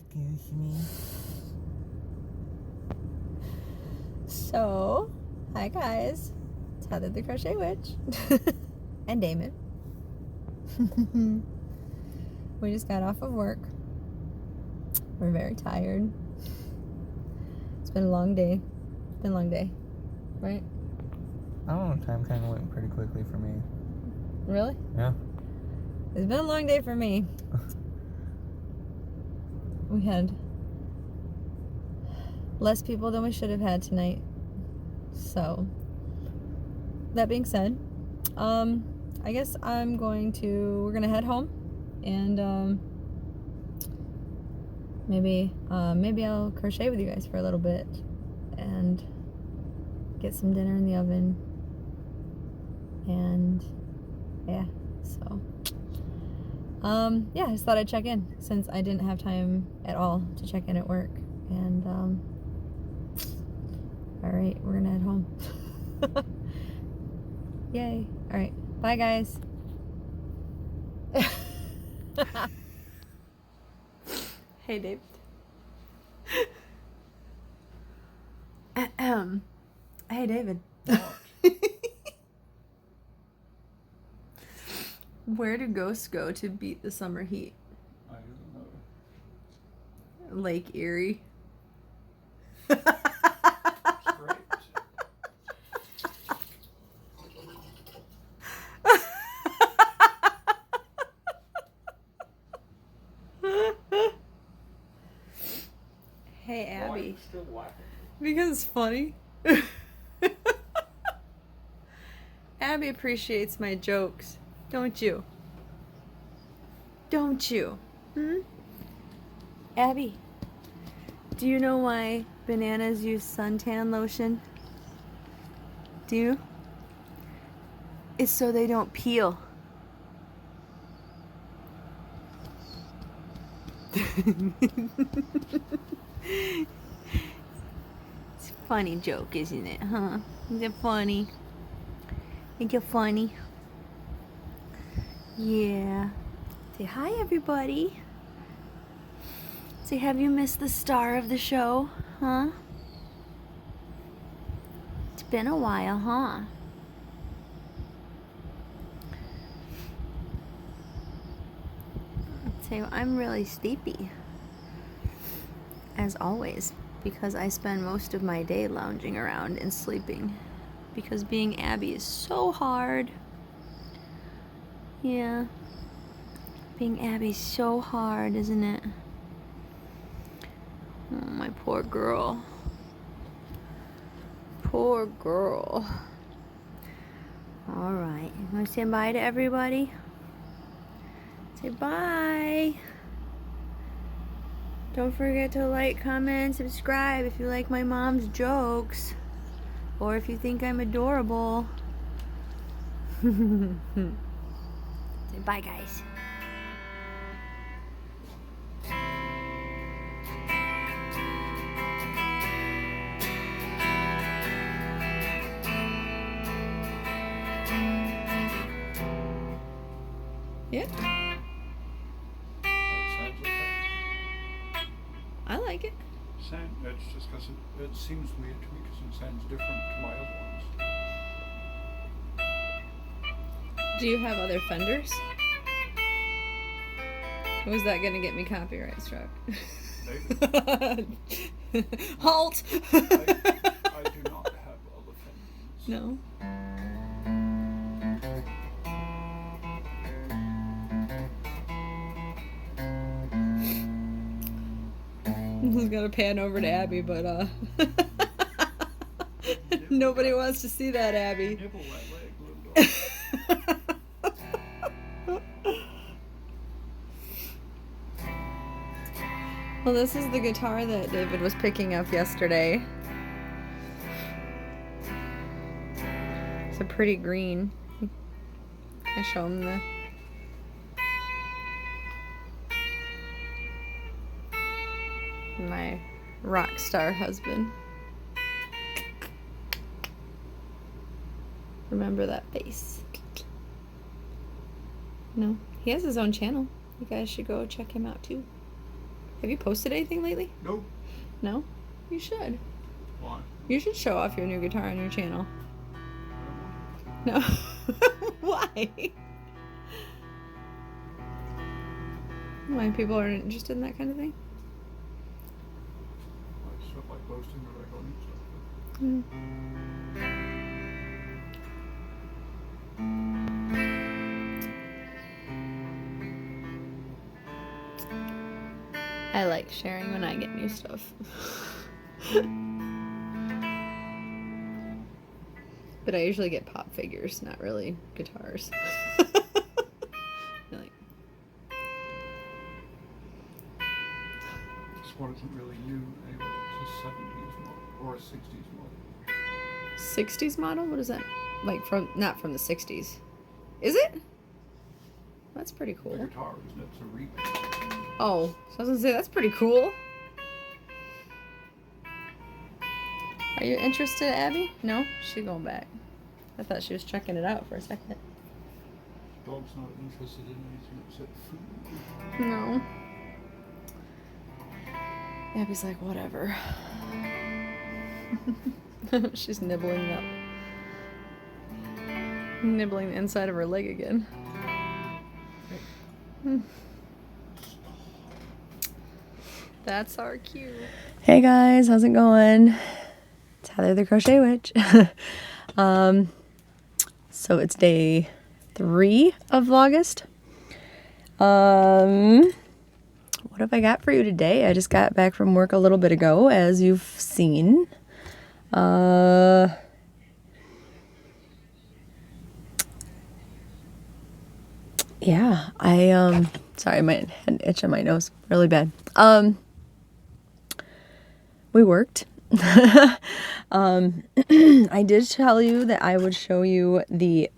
Excuse me. So, hi guys. It's Heather the Crochet Witch. And Damon. We just got off of work. We're very tired. It's been a long day. It's been a long day. Right? I don't know, time kind of went pretty quickly for me. Really? Yeah. It's been a long day for me. We had less people than we should have had tonight. So, that being said, I guess we're gonna head home and maybe I'll crochet with you guys for a little bit and get some dinner in the oven. And yeah, so yeah, I just thought I'd check in since I didn't have time at all to check in at work. And all right, we're gonna head home. Yay. All right, bye guys. Hey Dave. Hey David. Where do ghosts go to beat the summer heat? I don't know. Lake Erie. Great. Hey Why are Abby. you still laughing? Because it's funny. Abby appreciates my jokes, don't you? Don't you? Abby, do you know why bananas use suntan lotion? Do you? It's so they don't peel. It's a funny joke, isn't it, huh? Is it funny? Think you're funny? Yeah. Say hi, everybody. Say, have you missed the star of the show, huh? It's been a while, huh? Say, I'm really sleepy. As always, because I spend most of my day lounging around and sleeping. Because being Abby is so hard. Yeah. Being Abby's so hard, isn't it? Oh, my poor girl. Poor girl. Alright. You want to say bye to everybody? Say bye. Don't forget to like, comment, subscribe if you like my mom's jokes. Or if you think I'm adorable. Say bye, guys. Yeah, Sounds okay. I like it. It's just because it seems weird to me because it sounds different to my other ones. Do you have other fenders? Or is that gonna get me copyright struck? Halt! I do not have other fenders. No. He's gonna pan over to Abby, but nobody wants to see that, Abby. Nibble that leg, little dog. Well, this is the guitar that David was picking up yesterday. It's a pretty green. I show him the... my rock star husband. Remember that face. No, he has his own channel. You guys should go check him out too. Have you posted anything lately? Nope. No? You should. Why? You should show off your new guitar on your channel. I don't want No. Why? Why people aren't interested in that kind of thing? to. Like stuff like posting or like owning stuff. Mm. I like sharing when I get new stuff. But I usually get pop figures, not really guitars. Really. This one isn't really new anyway. It's a 70s model or a 60s model. 60s model? What is that? Like not from the 60s. Is it? That's pretty cool. The guitar, isn't it? It's a remake. Oh, so I was gonna say, that's pretty cool. Are you interested, Abby? No? She's going back. I thought she was checking it out for a second. Dog's not interested in anything except food. No. Abby's like, whatever. She's nibbling the inside of her leg again. That's our cue. Hey guys, how's it going? It's Heather the Crochet Witch. So it's day 3 of Vlogust. What have I got for you today? I just got back from work a little bit ago, as you've seen. Yeah, sorry, my had an itch on my nose really bad. We worked. I did tell you that I would show you the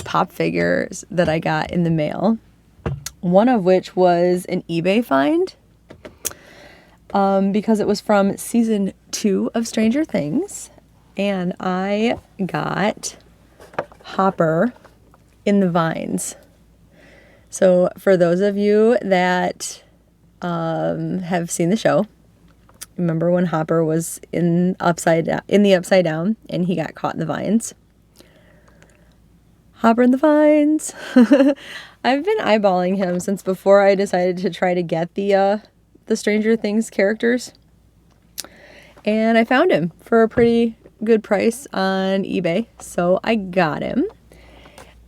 pop figures that I got in the mail. One of which was an eBay find. Because it was from season 2 of Stranger Things. And I got Hopper in the vines. So for those of you that have seen the show, remember when Hopper was in the Upside Down and he got caught in the vines? Hopper in the vines. I've been eyeballing him since before I decided to try to get the Stranger Things characters. And I found him for a pretty good price on eBay. So I got him.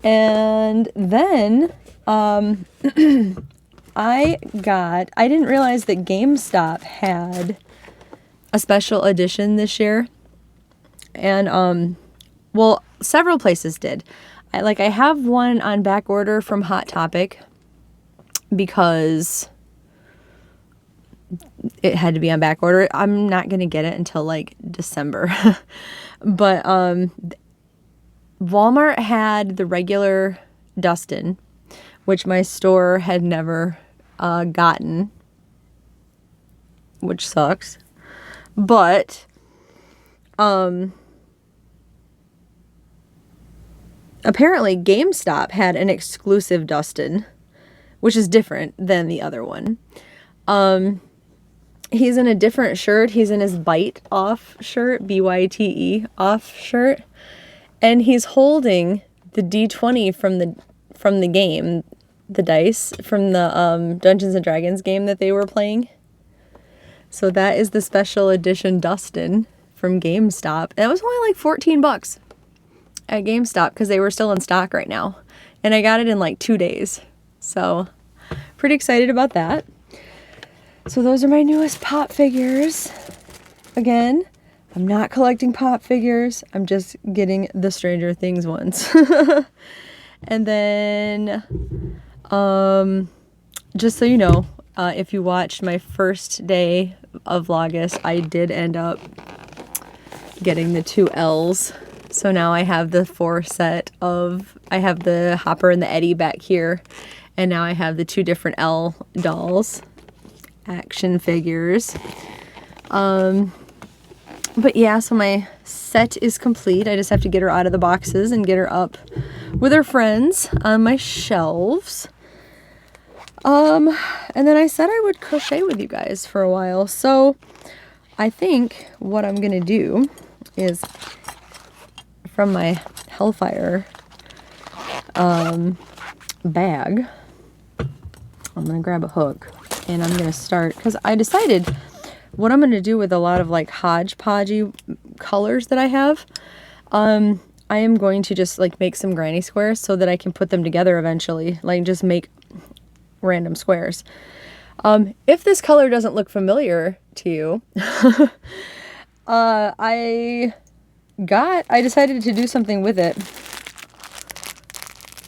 And then I didn't realize that GameStop had a special edition this year. And well, several places did. I have one on back order from Hot Topic because it had to be on back order. I'm not going to get it until like December. But Walmart had the regular Dustin, which my store had never gotten, which sucks. But apparently GameStop had an exclusive Dustin, which is different than the other one. He's in a different shirt. He's in his Bite Off shirt, BYTE off shirt, and he's holding the D20 from the game, the dice from the Dungeons and Dragons game that they were playing. So that is the special edition Dustin from GameStop. And it was only like $14 at GameStop because they were still in stock right now. And I got it in like 2 days. So pretty excited about that. So those are my newest pop figures. Again, I'm not collecting pop figures. I'm just getting the Stranger Things ones. And then, just so you know, if you watched my first day of Vlogust, I did end up getting the 2 L's. So now I have the 4 set of, I have the Hopper and the Eddie back here. And now I have the 2 different L dolls, action figures. But yeah, so my set is complete. I just have to get her out of the boxes and get her up with her friends on my shelves. And then I said I would crochet with you guys for a while. So I think what I'm gonna do is from my Hellfire bag, I'm gonna grab a hook and I'm gonna start, because I decided what I'm gonna do with a lot of like hodgepodgey colors that I have. I am going to just like make some granny squares so that I can put them together eventually, like just make random squares. If this color doesn't look familiar to you, I decided to do something with it.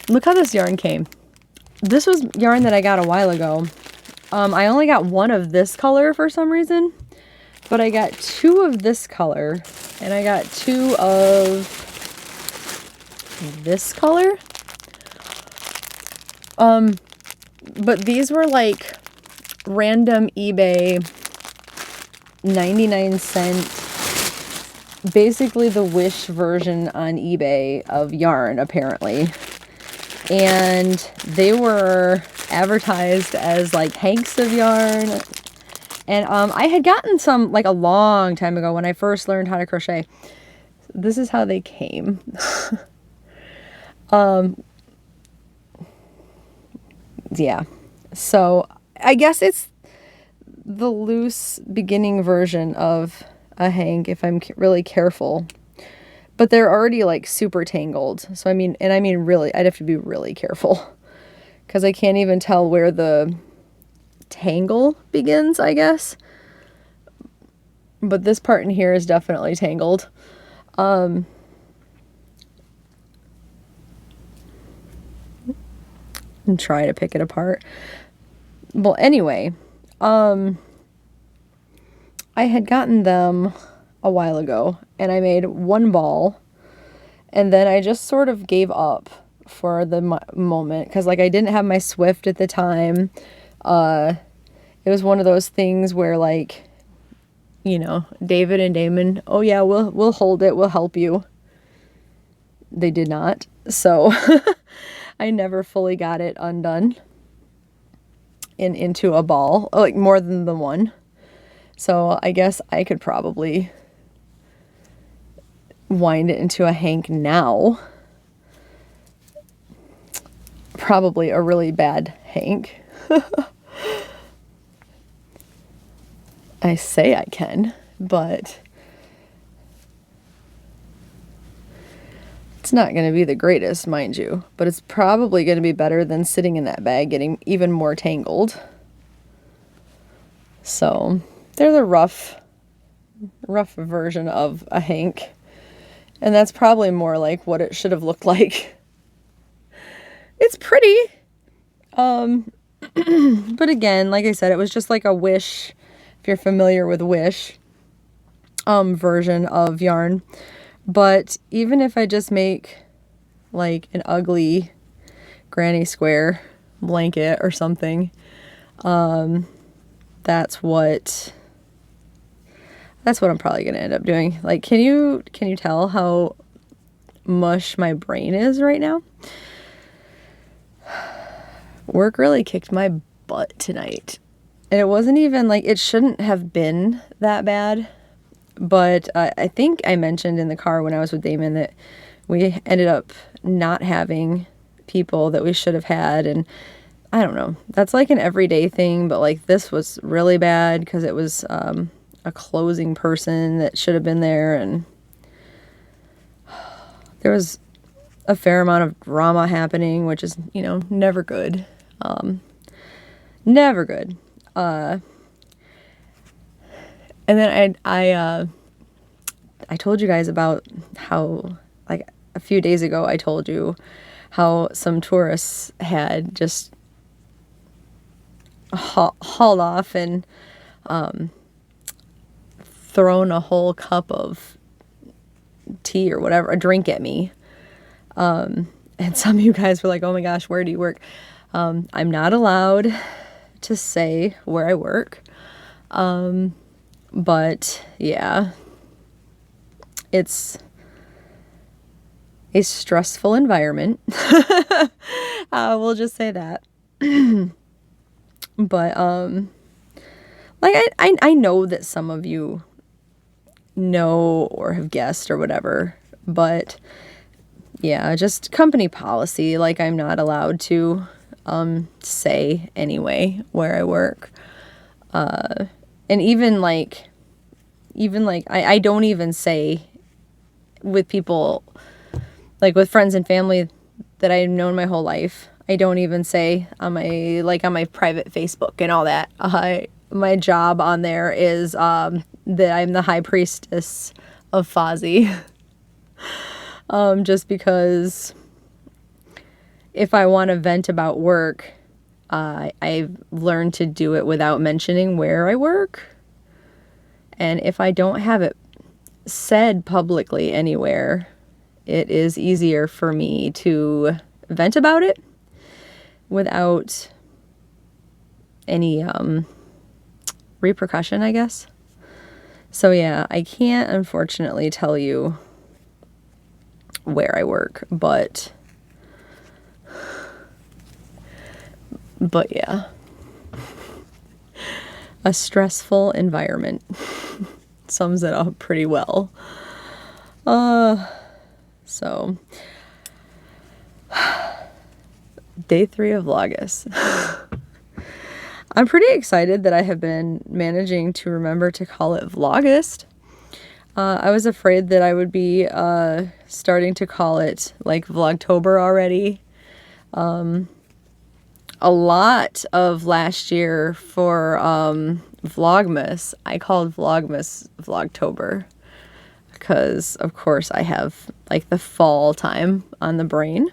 Look how this yarn came. This was yarn that I got a while ago. I only got one of this color for some reason, but I got two of this color and I got two of this color. But these were like random eBay 99-cent, basically the Wish version on eBay of yarn, apparently. And they were advertised as like hanks of yarn. And I had gotten some like a long time ago when I first learned how to crochet. This is how they came. Yeah. So I guess it's the loose beginning version of a hank if I'm really careful. But they're already like super tangled. So I mean really, I'd have to be really careful because I can't even tell where the tangle begins, I guess. But this part in here is definitely tangled. And try to pick it apart. Well, anyway, I had gotten them a while ago and I made one ball and then I just sort of gave up for the moment because like I didn't have my Swift at the time. It was one of those things where like, you know, David and Damon, oh yeah, we'll hold it, we'll help you. They did not. So I never fully got it undone and into a ball, like more than the one. So I guess I could probably wind it into a hank now. Probably a really bad hank. I say I can, but it's not going to be the greatest, mind you, but it's probably going to be better than sitting in that bag getting even more tangled. So there's a rough version of a hank, and that's probably more like what it should have looked like. It's pretty, but again, like I said, it was just like a Wish, if you're familiar with Wish, version of yarn. But even if I just make like an ugly granny square blanket or something, that's what I'm probably gonna end up doing. Like, can you tell how mush my brain is right now? Work really kicked my butt tonight. And it wasn't even like, it shouldn't have been that bad. But I think I mentioned in the car when I was with Damon that we ended up not having people that we should have had. And I don't know, that's like an everyday thing. But like this was really bad because it was a closing person that should have been there. And there was a fair amount of drama happening, which is, you know, never good. Never good. And then I told you guys about how, like a few days ago, I told you how some tourists had just hauled off and thrown a whole cup of tea or whatever, a drink at me. And some of you guys were like, oh my gosh, where do you work? I'm not allowed to say where I work. But yeah, it's a stressful environment. We'll just say that. But, like, I know that some of you know or have guessed or whatever, but yeah, just company policy. Like, I'm not allowed to, say anyway where I work. And even like, I don't even say with people, like with friends and family that I've known my whole life. I don't even say on my private Facebook and all that. My job on there is that I'm the high priestess of Fozzie. Just because if I want to vent about work, I've learned to do it without mentioning where I work. And if I don't have it said publicly anywhere, it is easier for me to vent about it without any repercussion, I guess. So yeah, I can't unfortunately tell you where I work, but yeah, a stressful environment sums it up pretty well. So day 3 of Vlogust. I'm pretty excited that I have been managing to remember to call it Vlogust. I was afraid that I would be starting to call it like Vlogtober already. A lot of last year for Vlogmas, I called Vlogmas Vlogtober because, of course, I have like the fall time on the brain.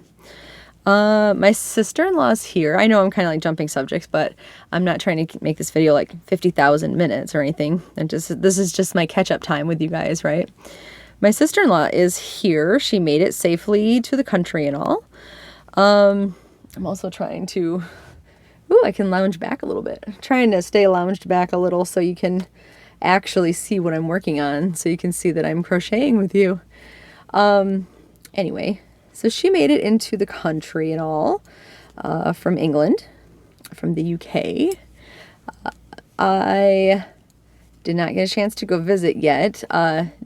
My sister-in-law's here. I know I'm kind of like jumping subjects, but I'm not trying to make this video like 50,000 minutes or anything. And this is just my catch-up time with you guys, right? My sister-in-law is here. She made it safely to the country and all. I'm also trying to, I can lounge back a little bit. Trying to stay lounged back a little so you can actually see what I'm working on, so you can see that I'm crocheting with you. Anyway, so she made it into the country and all, from England, from the UK. I did not get a chance to go visit yet.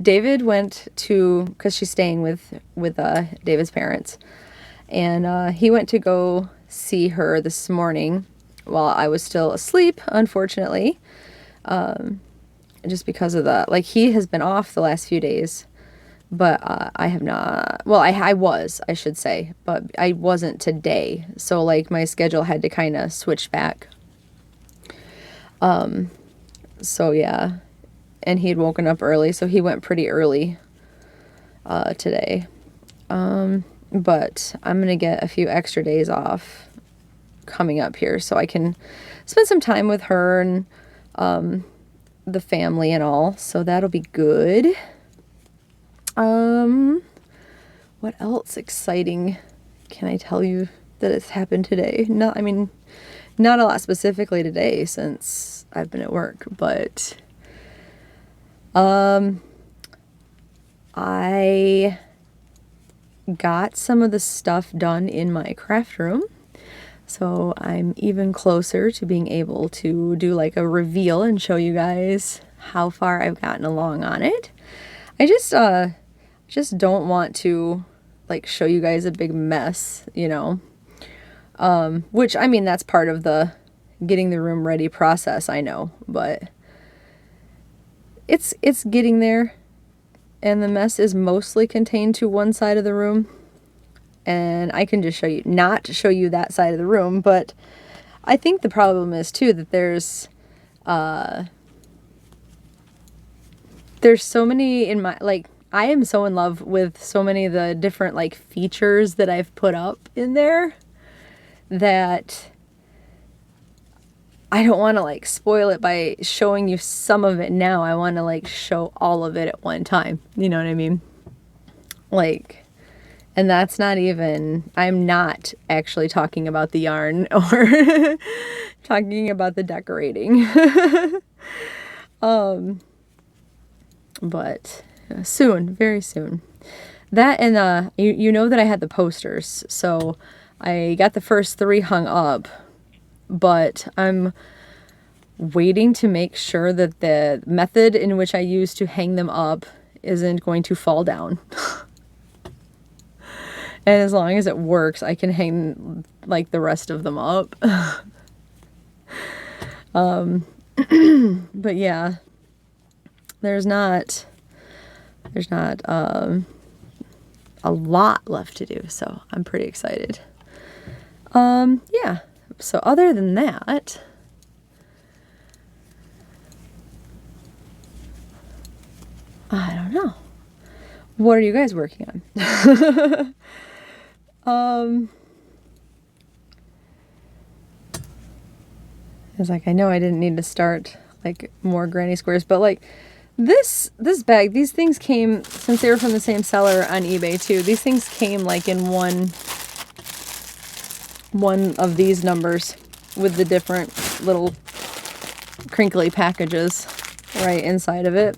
David went to, because she's staying with David's parents, and he went to go see her this morning while I was still asleep, unfortunately, just because of the, like, he has been off the last few days, but I have not, well, I was, I should say, but I wasn't today, so, like, my schedule had to kind of switch back. So, yeah, and he'd woken up early, so he went pretty early today, but I'm gonna get a few extra days off coming up here so I can spend some time with her and the family and all, so that'll be good. What else exciting can I tell you that has happened today? No, I mean, not a lot specifically today since I've been at work, but I got some of the stuff done in my craft room, so I'm even closer to being able to do like a reveal and show you guys how far I've gotten along on it. I just don't want to like show you guys a big mess, you know, which, I mean, that's part of the getting the room ready process, I know, but it's getting there, and the mess is mostly contained to one side of the room, and I can just not show you that side of the room, but I think the problem is too that there's so many in my, like, I am so in love with so many of the different like features that I've put up in there that I don't want to like spoil it by showing you some of it now. I want to like show all of it at one time. You know what I mean? Like, and that's not even, I'm not actually talking about the yarn or talking about the decorating. But soon, very soon. That and you know that I had the posters, so I got the first 3 hung up, but I'm waiting to make sure that the method in which I use to hang them up isn't going to fall down. And as long as it works, I can hang like the rest of them up. But yeah, there's not a lot left to do, so I'm pretty excited. Yeah, so other than that, I don't know. What are you guys working on? It's like, I know I didn't need to start like more granny squares, but like this bag, these things came, since they were from the same seller on eBay too, these things came like in one of these numbers with the different little crinkly packages right inside of it.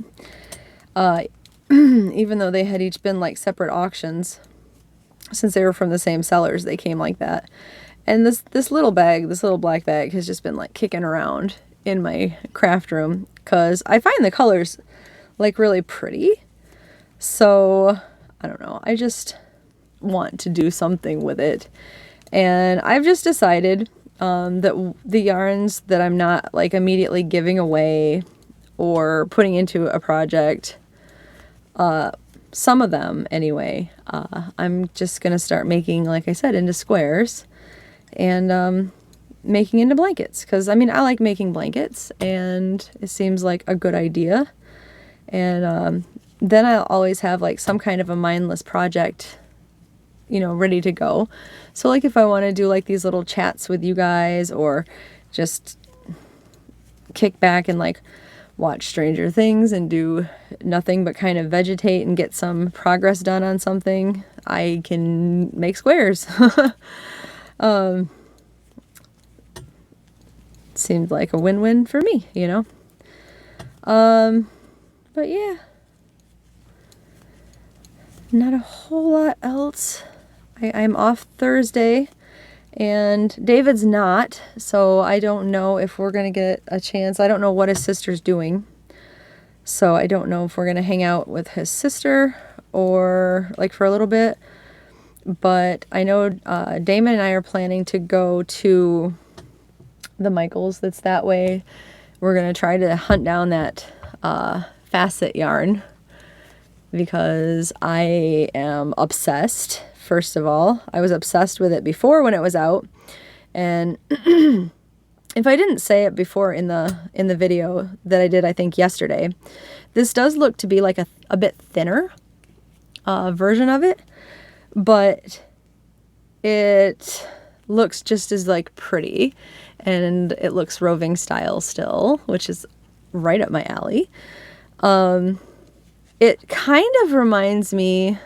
Even though they had each been like separate auctions, since they were from the same sellers, they came like that. And this little bag, this little black bag, has just been like kicking around in my craft room because I find the colors like really pretty. So I don't know, I just want to do something with it. And I've just decided that the yarns that I'm not like immediately giving away or putting into a project, some of them anyway, I'm just gonna start making, like I said, into squares and making into blankets, because I mean I like making blankets and it seems like a good idea. And then I'll always have like some kind of a mindless project, you know, ready to go. So like if I want to do like these little chats with you guys, or just kick back and like watch Stranger Things and do nothing but kind of vegetate and get some progress done on something, I can make squares. Seemed like a win-win for me, you know. But yeah, not a whole lot else. I'm off Thursday and David's not, so I don't know if we're gonna get a chance. I don't know what his sister's doing, so I don't know if we're gonna hang out with his sister or like for a little bit. But I know Damon and I are planning to go to the Michaels that's that way. We're gonna try to hunt down that facet yarn because I am obsessed. First of all, I was obsessed with it before when it was out, and if I didn't say it before in the video that I did, I think yesterday, this does look to be like a bit thinner version of it, but it looks just as like pretty, and it looks roving style still, which is right up my alley. It kind of reminds me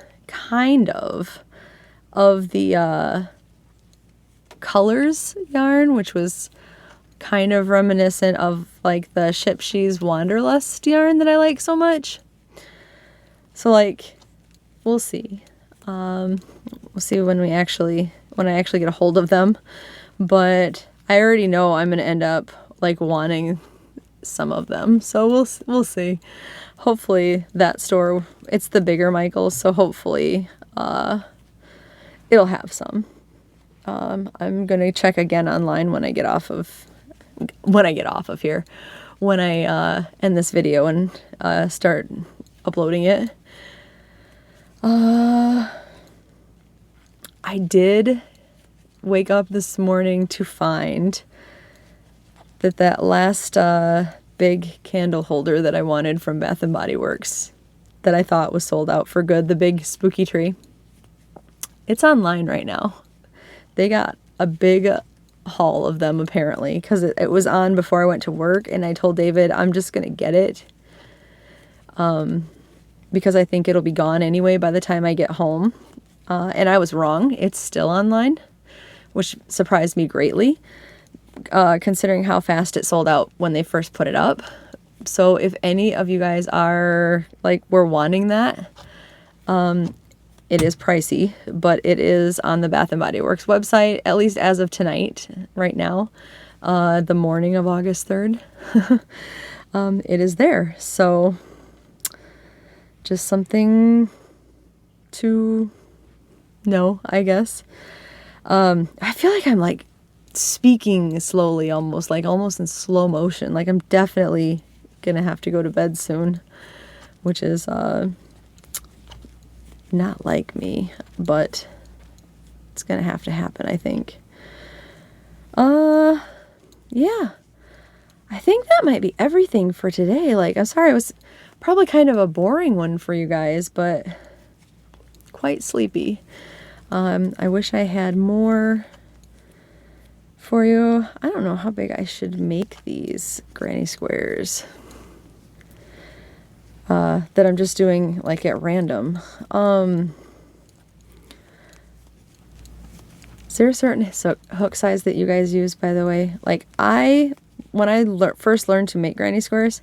of the Colors yarn, which was kind of reminiscent of like the Shipshe's Wanderlust yarn that I like so much. So like, we'll see. We'll see when I actually get a hold of them. But I already know I'm gonna end up like wanting some of them. So we'll see. Hopefully that store, it's the bigger Michaels, so hopefully it'll have some. I'm gonna check again online when I get off of here, when I end this video and start uploading it. I did wake up this morning to find that last big candle holder that I wanted from Bath & Body Works that I thought was sold out for good, the big spooky tree. It's online right now. They got a big haul of them apparently, because it was on before I went to work, and I told David I'm just gonna get it because I think it'll be gone anyway by the time I get home. And I was wrong. It's still online, which surprised me greatly, considering how fast it sold out when they first put it up. So if any of you guys are like, we're wanting that, it is pricey, but it is on the Bath & Body Works website, at least as of tonight, right now. the morning of August 3rd, it is there. So just something to know, I guess. I feel like I'm like speaking slowly, almost in slow motion. Like I'm definitely gonna have to go to bed soon, which is not like me, but it's gonna have to happen, I think. Yeah, I think that might be everything for today. Like, I'm sorry, it was probably kind of a boring one for you guys, but quite sleepy. I wish I had more for you. I don't know how big I should make these granny squares that I'm just doing like at random. Is there a certain hook size that you guys use, by the way? Like when I first learned to make granny squares,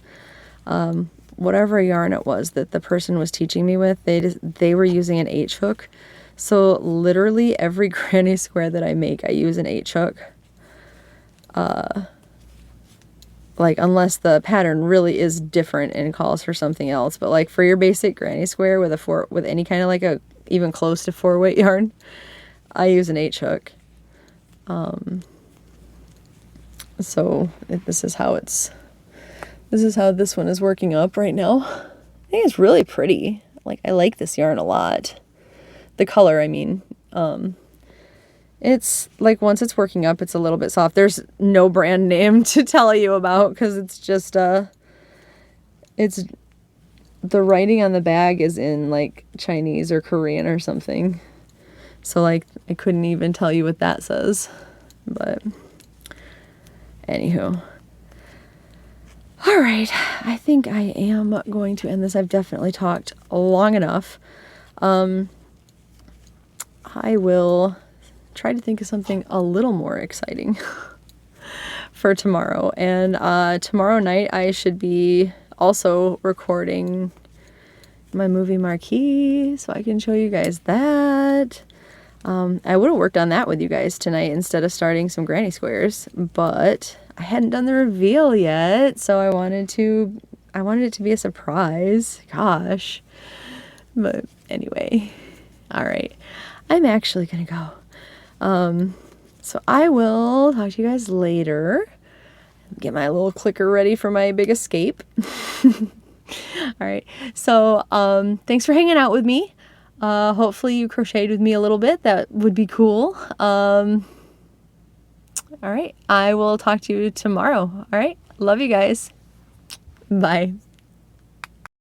whatever yarn it was that the person was teaching me with, they were using an H hook. So literally every granny square that I make, I use an H hook. Like unless the pattern really is different and calls for something else, but like for your basic granny square with any kind of like a even close to 4-weight yarn, I use an H hook. So this is how this one is working up right now. I think it's really pretty. Like I like this yarn a lot. The color, I mean. It's like once it's working up, it's a little bit soft. There's no brand name to tell you about because it's just it's the writing on the bag is in like Chinese or Korean or something. So like I couldn't even tell you what that says. But anywho. All right, I think I am going to end this. I've definitely talked long enough. I will try to think of something a little more exciting for tomorrow. And tomorrow night I should be also recording my movie marquee, so I can show you guys that. I would have worked on that with you guys tonight instead of starting some granny squares, but I hadn't done the reveal yet, so I wanted it to be a surprise. Gosh. But anyway, all right. I'm actually gonna go. So I will talk to you guys later. Get my little clicker ready for my big escape. All right. So, thanks for hanging out with me. Hopefully you crocheted with me a little bit. That would be cool. All right. I will talk to you tomorrow. All right. Love you guys. Bye.